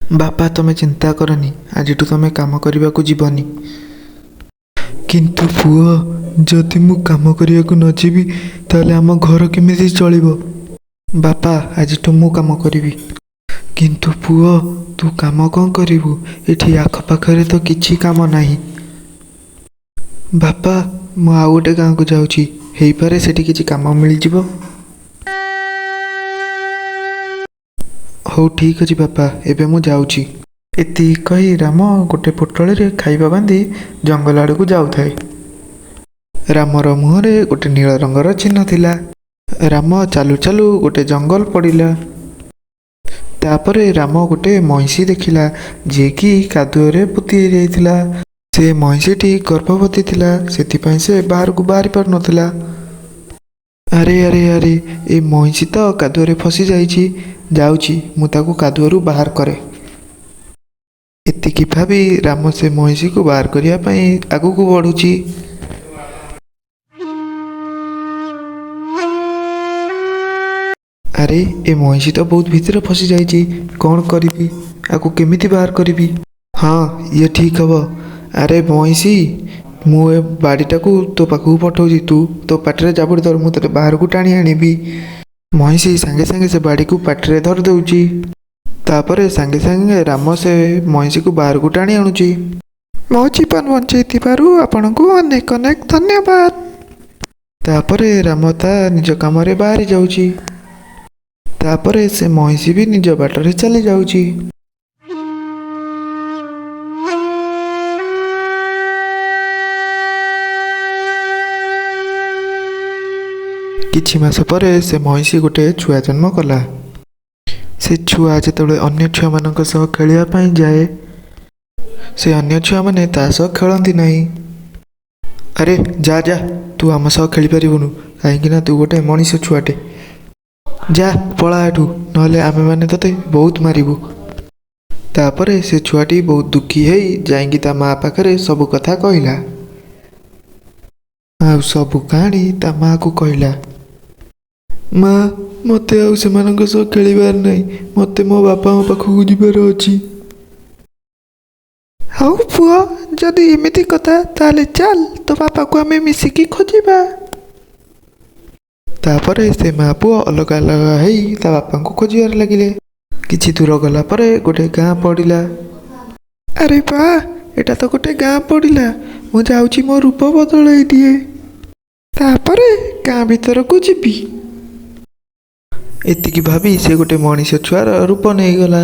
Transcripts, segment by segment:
ବାପା ତମେ ଚିନ୍ତା କରନି, ଆଜିଠୁ ତମେ କାମ କରିବାକୁ ଯିବନି। କିନ୍ତୁ ପୁଅ, ଯଦି ମୁଁ କାମ କରିବାକୁ ନ ଯିବି ତାହେଲେ ଆମ ଘର କେମିତି ଚଳିବ? ବାପା ଆଜିଠୁ ମୁଁ କାମ କରିବି। କିନ୍ତୁ ପୁଅ, ତୁ କାମ କ'ଣ କରିବୁ? ଏଠି ଆଖପାଖରେ ତ କିଛି କାମ ନାହିଁ। ବାପା, ମୁଁ ଆଉ ଗୋଟେ ଗାଁକୁ ଯାଉଛି, ହେଇପାରେ ସେଠି କିଛି କାମ ମିଳିଯିବ। ହଉ ଠିକ୍ ଅଛି ବାପା, ଏବେ ମୁଁ ଯାଉଛି। ଏତିକି କହି ରାମ ଗୋଟେ ପୋଟଳରେ ଖାଇବା ବାନ୍ଧି ଜଙ୍ଗଲ ଆଡ଼କୁ ଯାଉଥାଏ। ରାମର ମୁହଁରେ ଗୋଟେ ନୀଳ ରଙ୍ଗର ଚିହ୍ନ ଥିଲା। ରାମ ଚାଲୁ ଚାଲୁ ଗୋଟେ ଜଙ୍ଗଲ ପଡ଼ିଲା। ତାପରେ ରାମ ଗୋଟେ ମଇଁଷି ଦେଖିଲା, ଯିଏକି କାଦୁଅରେ ପୋତି ହେଇଯାଇଥିଲା। ସେ ମଇଁଷିଟି ଗର୍ଭବତୀ ଥିଲା, ସେଥିପାଇଁ ସେ ବାହାରକୁ ବାହାରି ପାରୁନଥିଲା। ଆରେ ଆରେ ଆରେ, ଏ ମଇଁଷି ତ କାଦୁଅରେ ଫସି ଯାଇଛି। ଯାଉଛି, ମୁଁ ତାକୁ କାଦୁଅରୁ ବାହାର କରେ। ଏତିକି ଭାବି ରାମ ସେ ମଇଁଷିକୁ ବାହାର କରିବା ପାଇଁ ଆଗକୁ ବଢ଼ୁଛି। ଆରେ, ଏ ମଇଁଷି ତ ବହୁତ ଭିତରେ ଫସି ଯାଇଛି। କ'ଣ କରିବି? ଆକୁ କେମିତି ବାହାର କରିବି? ହଁ, ଇଏ ଠିକ୍ ହବ। ଆରେ ମଇଁଷି, ମୁଁ ଏ ବାଡ଼ିଟାକୁ ତୋ ପାଖକୁ ପଠାଉଛି। ତୁ ତୋ ପାଟିରେ ଜାବୁଡ଼ି ଧର, ମୁଁ ତୋତେ ବାହାରକୁ ଟାଣି ଆଣିବି। ମଇଁଷି ସାଙ୍ଗେ ସାଙ୍ଗେ ସେ ବାଡ଼ିକୁ ପାଟିରେ ଧରି ଦେଉଛି। ତାପରେ ସାଙ୍ଗେ ସାଙ୍ଗେ ରାମ ସେ ମଇଁଷିକୁ ବାହାରକୁ ଟାଣି ଆଣୁଛି। ମୋ ଜୀବନ ବଞ୍ଚାଇଥିବାରୁ ଆପଣଙ୍କୁ ଅନେକ ଅନେକ ଧନ୍ୟବାଦ। ତାପରେ ରାମ ତା ନିଜ କାମରେ ବାହାରି ଯାଉଛି। ତାପରେ ସେ ମଇଁଷି ବି ନିଜ ବାଟରେ ଚାଲି ଯାଉଛି। କିଛି ମାସ ପରେ ସେ ମଇଁଷି ଗୋଟେ ଛୁଆ ଜନ୍ମ କଲା। ସେ ଛୁଆ ଯେତେବେଳେ ଅନ୍ୟ ଛୁଆମାନଙ୍କ ସହ ଖେଳିବା ପାଇଁ ଯାଏ, ସେ ଅନ୍ୟ ଛୁଆମାନେ ତା ସହ ଖେଳନ୍ତି ନାହିଁ। ଆରେ ଯା ଯା, ତୁ ଆମ ସହ ଖେଳିପାରିବୁନୁ, କାହିଁକିନା ତୁ ଗୋଟେ ମଣିଷ ଛୁଆଟେ। ଯା ପଳା ଏଠୁ, ନହେଲେ ଆମେମାନେ ତୋତେ ବହୁତ ମାରିବୁ। ତାପରେ ସେ ଛୁଆଟି ବହୁତ ଦୁଃଖୀ ହେଇ ଯାଇକି ତା ମା ପାଖରେ ସବୁ କଥା କହିଲା। ଆଉ ସବୁ କାହାଣୀ ତା ମାଆକୁ କହିଲା। ମା, ମୋତେ ଆଉ ସେମାନଙ୍କ ସହ ଖେଳିବାର ନାହିଁ। ମୋତେ ମୋ ବାପାଙ୍କ ପାଖକୁ ଯିବାର ଅଛି। ହଉ ପୁଅ, ଯଦି ଏମିତି କଥା ତାହେଲେ ଚାଲ, ତୋ ବାପାକୁ ଆମେ ମିଶିକି ଖୋଜିବା। ତାପରେ ସେ ମା ପୁଅ ଅଲଗା ଅଲଗା ହେଇ ତା ବାପାଙ୍କୁ ଖୋଜିବାରେ ଲାଗିଲେ। କିଛି ଦୂର ଗଲା ପରେ ଗୋଟେ ଗାଁ ପଡ଼ିଲା। ଆରେ ବା, ଏଟା ତ ଗୋଟେ ଗାଁ ପଡ଼ିଲା। ମୁଁ ଯାଉଛି ମୋ ରୂପ ବଦଳେଇ ଦିଏ, ତାପରେ ଗାଁ ଭିତରକୁ ଯିବି। ଏତିକି ଭାବି ସେ ଗୋଟେ ମଣିଷ ଛୁଆର ରୂପ ନେଇଗଲା।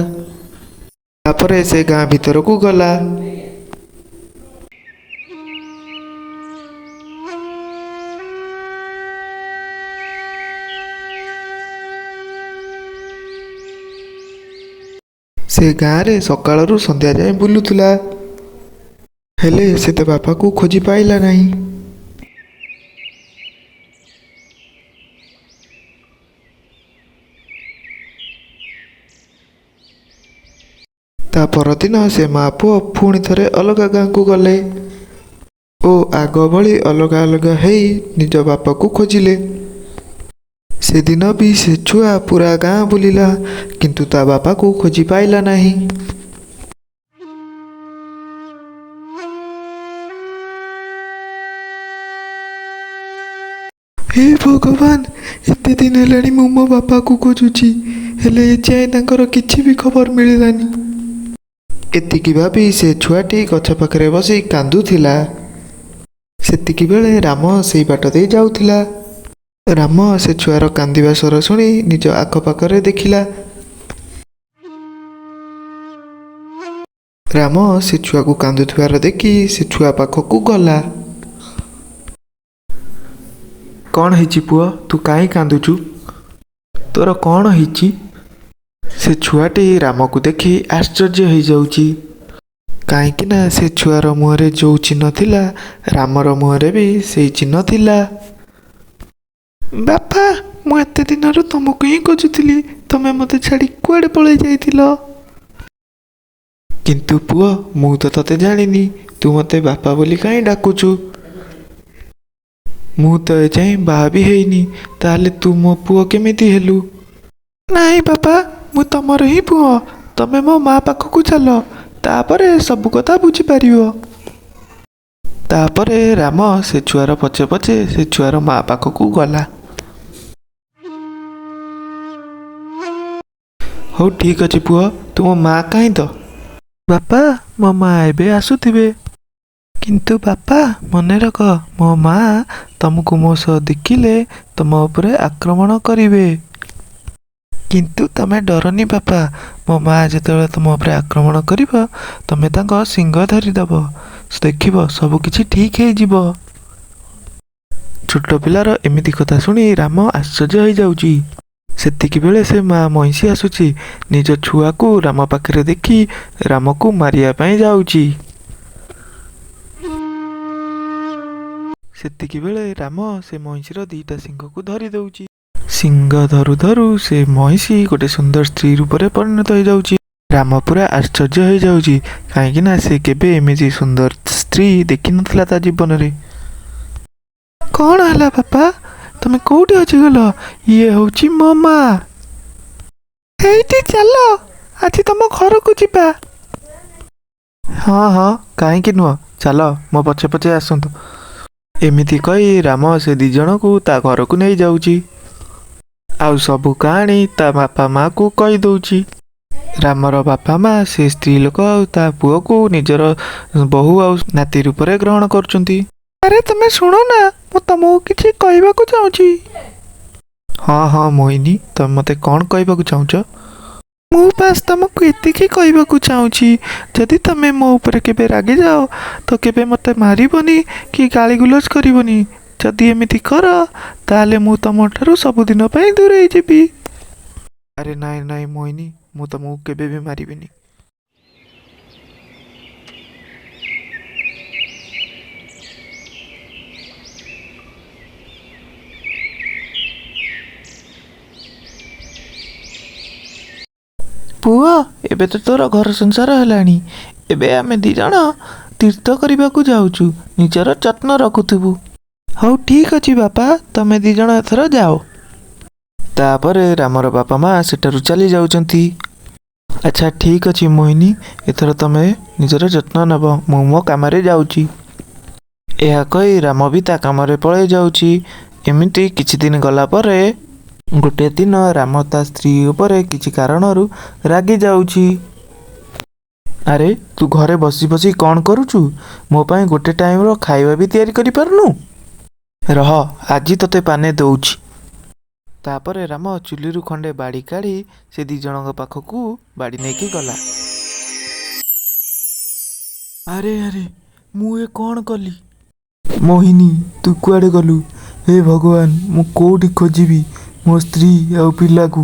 ତାପରେ ସେ ଗାଁ ଭିତରକୁ ଗଲା। ସେ ଗାଁରେ ସକାଳରୁ ସନ୍ଧ୍ୟା ଯାଏଁ ବୁଲୁଥିଲା, ହେଲେ ସେ ତା ବାପାକୁ ଖୋଜି ପାଇଲା ନାହିଁ। ତା ପରଦିନ ସେ ମା ପୁଅ ପୁଣି ଥରେ ଅଲଗା ଗାଁକୁ ଗଲେ ଓ ଆଗ ଭଳି ଅଲଗା ଅଲଗା ହେଇ ନିଜ ବାପାକୁ ଖୋଜିଲେ। ସେଦିନ ବି ସେ ଛୁଆ ପୁରା ଗାଁ ବୁଲିଲା, କିନ୍ତୁ ତା ବାପାକୁ ଖୋଜି ପାଇଲା ନାହିଁ। ହେ ଭଗବାନ, ଏତେ ଦିନ ହେଲାଣି ମୁଁ ମୋ ବାପାକୁ ଖୋଜୁଛି, ହେଲେ ଏଯାଏଁ ତାଙ୍କର କିଛି ବି ଖବର ମିଳିଲାନି। ଏତିକି ଭାବି ସେ ଛୁଆଟି ଗଛ ପାଖରେ ବସି କାନ୍ଦୁଥିଲା। ସେତିକି ବେଳେ ରାମ ସେଇ ବାଟ ଦେଇ ଯାଉଥିଲା। ରାମ ସେ ଛୁଆର କାନ୍ଦିବା ସ୍ୱର ଶୁଣି ନିଜ ଆଖପାଖରେ ଦେଖିଲା। ରାମ ସେ ଛୁଆକୁ କାନ୍ଦୁଥିବାର ଦେଖି ସେ ଛୁଆ ପାଖକୁ ଗଲା। କ'ଣ ହେଇଛି ପୁଅ, ତୁ କାହିଁ କାନ୍ଦୁଛୁ? ତୋର କ'ଣ ହେଇଛି? ସେ ଛୁଆଟି ରାମକୁ ଦେଖି ଆଶ୍ଚର୍ଯ୍ୟ ହେଇଯାଉଛି, କାହିଁକିନା ସେ ଛୁଆର ମୁହଁରେ ଯେଉଁ ଚିହ୍ନ ଥିଲା, ରାମର ମୁହଁରେ ବି ସେଇ ଚିହ୍ନ ଥିଲା। ବାପା, ମୁଁ ଏତେ ଦିନରୁ ତମକୁ ହିଁ ଖୋଜୁଥିଲି। ତମେ ମୋତେ ଛାଡ଼ି କୁଆଡ଼େ ପଳେଇ ଯାଇଥିଲ? କିନ୍ତୁ ପୁଅ, ମୁଁ ତ ତତେ ଜାଣିନି, ତୁ ମୋତେ ବାପା ବୋଲି କାହିଁ ଡାକୁଛୁ? ମୁଁ ତ ଏଯାଏଁ ବାହା ବି ହେଇନି, ତାହେଲେ ତୁ ମୋ ପୁଅ କେମିତି ହେଲୁ? ନାଇଁ ବାପା, ମୁଁ ତମର ହିଁ ପୁଅ। ତମେ ମୋ ମା ପାଖକୁ ଚାଲ, ତାପରେ ସବୁ କଥା ବୁଝିପାରିବ। ତାପରେ ରାମ ସେ ଛୁଆର ପଛେ ପଛେ ସେ ଛୁଆର ମା ପାଖକୁ ଗଲା। ହଉ ଠିକ୍ ଅଛି ପୁଅ, ତୁମ ମା କାହିଁ ତ? ବାପା, ମୋ ମା ଏବେ ଆସୁଥିବେ। କିନ୍ତୁ ବାପା ମନେ ରଖ, ମୋ ମା ତମକୁ ମୋ ସହ ଦେଖିଲେ ତମ ଉପରେ ଆକ୍ରମଣ କରିବେ। କିନ୍ତୁ ତମେ ଡରନି ବାପା, ମୋ ମା ଯେତେବେଳେ ତମ ଉପରେ ଆକ୍ରମଣ କରିବ ତମେ ତାଙ୍କ ଶିଙ୍ଗ ଧରିଦେବ, ଦେଖିବ ସବୁ କିଛି ଠିକ୍ ହେଇଯିବ। ଛୋଟ ପିଲାର ଏମିତି କଥା ଶୁଣି ରାମ ଆଶ୍ଚର୍ଯ୍ୟ ହେଇଯାଉଛି। ସେତିକିବେଳେ ସେ ମା ମଇଁଷି ଆସୁଛି, ନିଜ ଛୁଆକୁ ରାମ ପାଖରେ ଦେଖି ରାମକୁ ମାରିବା ପାଇଁ ଯାଉଛି। ସେତିକିବେଳେ ରାମ ସେ ମଇଁଷିର ଦିଟା ଶିଙ୍ଗକୁ ଧରି ଦେଉଛି। ଶିଙ୍ଗ ଧରୁ ଧରୁ ସେ ମଇଁଷି ଗୋଟେ ସୁନ୍ଦର ସ୍ତ୍ରୀ ରୂପରେ ପରିଣତ ହେଇଯାଉଛି। ରାମ ପୁରା ଆଶ୍ଚର୍ଯ୍ୟ ହେଇଯାଉଛି, କାହିଁକି ନା ସେ କେବେ ଏମିତି ସୁନ୍ଦର ସ୍ତ୍ରୀ ଦେଖିନଥିଲା ତା ଜୀବନରେ। କ'ଣ ହେଲା ବାପା, ତମେ କୋଉଠି ଅଛିଗଲ? ଇଏ ହଉଛି ମୋ ମା। ଏଇଠି ଚାଲ, ଆଜି ତମ ଘରକୁ ଯିବା। ହଁ ହଁ, କାହିଁକି ନୁହଁ, ଚାଲ ମୋ ପଛେ ପଛେ ଆସନ୍ତୁ। ଏମିତି କହି ରାମ ସେ ଦି ଜଣକୁ ତା ଘରକୁ ନେଇଯାଉଛି। ଆଉ ସବୁ କାହାଣୀ ତା ବାପା ମାଆକୁ କହିଦେଉଛି। ରାମର ବାପା ମା ସେ ସ୍ତ୍ରୀ ଲୋକ ଆଉ ତା ପୁଅକୁ ନିଜର ବୋହୂ ଆଉ ନାତି ରୂପରେ ଗ୍ରହଣ କରୁଛନ୍ତି। ଆରେ ତମେ ଶୁଣ ନା, ମୁଁ ତମକୁ କିଛି କହିବାକୁ ଚାହୁଁଛି। ହଁ ହଁ ମୋହିନୀ, ତମେ ମୋତେ କ'ଣ କହିବାକୁ ଚାହୁଁଛ? ମୁଁ ବାସ୍ ତମକୁ ଏତିକି କହିବାକୁ ଚାହୁଁଛି, ଯଦି ତମେ ମୋ ଉପରେ କେବେ ରାଗିଯାଅ ତ କେବେ ମୋତେ ମାରିବନି କି ଗାଳିଗୁଲଜ କରିବନି। ଯଦି ଏମିତି କର ତାହେଲେ ମୁଁ ତମଠାରୁ ସବୁଦିନ ପାଇଁ ଦୂରେଇ ଯିବି। ଆରେ ନାଇଁ ନାଇଁ ମୋହିନୀ, ମୁଁ ତମକୁ କେବେ ବି ମାରିବିନି। ପୁଅ, ଏବେ ତ ତୋର ଘର ସଂସାର ହେଲାଣି, ଏବେ ଆମେ ଦି ଜଣ ତୀର୍ଥ କରିବାକୁ ଯାଉଛୁ, ନିଜର ଯତ୍ନ ରଖୁଥିବୁ। ହଉ ଠିକ୍ ଅଛି ବାପା, ତମେ ଦି ଜଣ ଏଥର ଯାଅ। ତାପରେ ରାମର ବାପା ମା ସେଠାରୁ ଚାଲି ଯାଉଛନ୍ତି। ଆଚ୍ଛା ଠିକ୍ ଅଛି ମୋହିନୀ, ଏଥର ତମେ ନିଜର ଯତ୍ନ ନେବ, ମୁଁ ମୋ କାମରେ ଯାଉଛି। ଏହା କହି ରାମ ବି ତା କାମରେ ପଳେଇ ଯାଉଛି। ଏମିତି କିଛି ଦିନ ଗଲା ପରେ ଗୋଟିଏ ଦିନ ରାମ ତା ସ୍ତ୍ରୀ ଉପରେ କିଛି କାରଣରୁ ରାଗି ଯାଉଛି। ଆରେ ତୁ ଘରେ ବସି ବସି କ'ଣ କରୁଛୁ? ମୋ ପାଇଁ ଗୋଟେ ଟାଇମ୍ର ଖାଇବା ବି ତିଆରି କରିପାରୁନୁ? ରହ, ଆଜି ତତେ ପାନେ ଦଉଛି। ତାପରେ ରାମ ଚୁଲିରୁ ଖଣ୍ଡେ ବାଡ଼ି କାଢ଼ି ସେ ଦି ଜଣଙ୍କ ପାଖକୁ ବାଡ଼ି ନେଇକି ଗଲା। ଆରେ ଆରେ, ମୁଁ ଏ କ'ଣ କଲି? ମୋହିନୀ, ତୁ କୁଆଡ଼େ ଗଲୁ? ହେ ଭଗବାନ, ମୁଁ କୋଉଠି ଖୋଜିବି ମୋ ସ୍ତ୍ରୀ ଆଉ ପିଲାକୁ?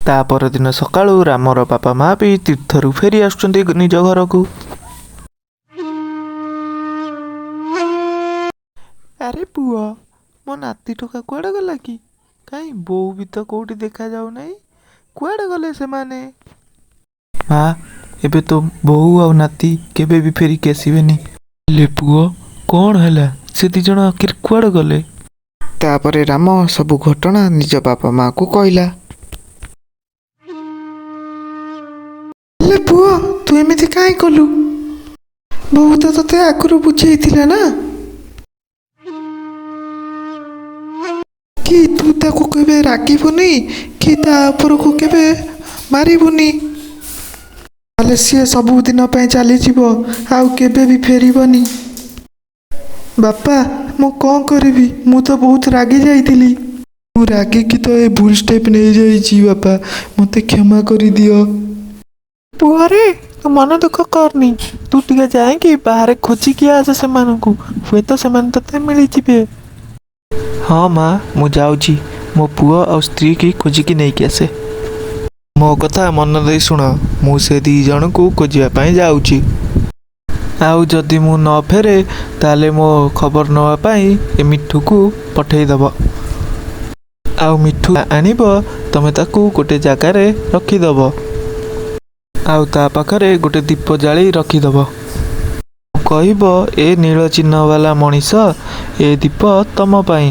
ତା ପରଦିନ ସକାଳୁ ରାମର ବାପା ମା ବି ତୀର୍ଥରୁ ଫେରି ଆସୁଛନ୍ତି ନିଜ ଘରକୁ। ଆରେ ପୁଅ, ମୋ ନାତି ଟୋକା କୁଆଡ଼େ ଗଲା କି? କାହିଁ ବୋଉ ବି ତ କୋଉଠି ଦେଖାଯାଉନାହିଁ, କୁଆଡ଼େ ଗଲେ ସେମାନେ? ମା, ଏବେ ତ ବୋଉ ଆଉ ନାତି କେବେ ବି ଫେରିକି ଆସିବେନି। ହେଲେ ପୁଅ, କ'ଣ ହେଲା? ସେ ଦି ଜଣ ଆଖିରେ କୁଆଡ଼େ ଗଲେ? ତାପରେ ରାମ ସବୁ ଘଟଣା ନିଜ ବାପା ମାଆକୁ କହିଲା। ହେଲେ ପୁଅ, ତୁ ଏମିତି କାହିଁ କଲୁ? ବୋଉ ତ ତତେ ଆଗରୁ ବୁଝେଇଥିଲା ନା, କି ତୁ ତାକୁ କେବେ ରାଗିବୁନି କି ତା ଉପରକୁ କେବେ ମାରିବୁନି, ତାହେଲେ ସିଏ ସବୁଦିନ ପାଇଁ ଚାଲିଯିବ, ଆଉ କେବେ ବି ଫେରିବନି। ବାପା, ମୁଁ କ'ଣ କରିବି? ମୁଁ ତ ବହୁତ ରାଗି ଯାଇଥିଲି। ମୁଁ ରାଗିକି ତ ଏ ଭୁଲ ଷ୍ଟେପ୍ ନେଇଯାଇଛି ବାପା, ମୋତେ କ୍ଷମା କରିଦିଅ। ପୁଅରେ, ତୁ ମନ ଦୁଃଖ କରନି, ତୁ ଟିକେ ଯାଇକି ବାହାରେ ଖୋଜିକି ଆସେ ସେମାନଙ୍କୁ, ହୁଏତ ସେମାନେ ତତେ ମିଳିଯିବେ। ହଁ ମା, ମୁଁ ଯାଉଛି, ମୋ ପୁଅ ଆଉ ସ୍ତ୍ରୀ କି ଖୋଜିକି ନେଇକି ଆସେ। ମୋ କଥା ମନ ଦେଇ ଶୁଣ, ମୁଁ ସେ ଦି ଜଣଙ୍କୁ ଖୋଜିବା ପାଇଁ ଯାଉଛି। ଆଉ ଯଦି ମୁଁ ନ ଫେରେ ତାହେଲେ ମୋ ଖବର ନେବା ପାଇଁ ଏ ମିଠୁକୁ ପଠେଇଦେବ। ଆଉ ମିଠୁ ଆଣିବ, ତମେ ତାକୁ ଗୋଟେ ଜାଗାରେ ରଖିଦେବ, ଆଉ ତା ପାଖରେ ଗୋଟେ ଦୀପ ଜାଳି ରଖିଦେବ। କହିବ ଏ ନୀଳ ଚିହ୍ନବାଲା ମଣିଷ ଏ ଦୀପ ତମ ପାଇଁ।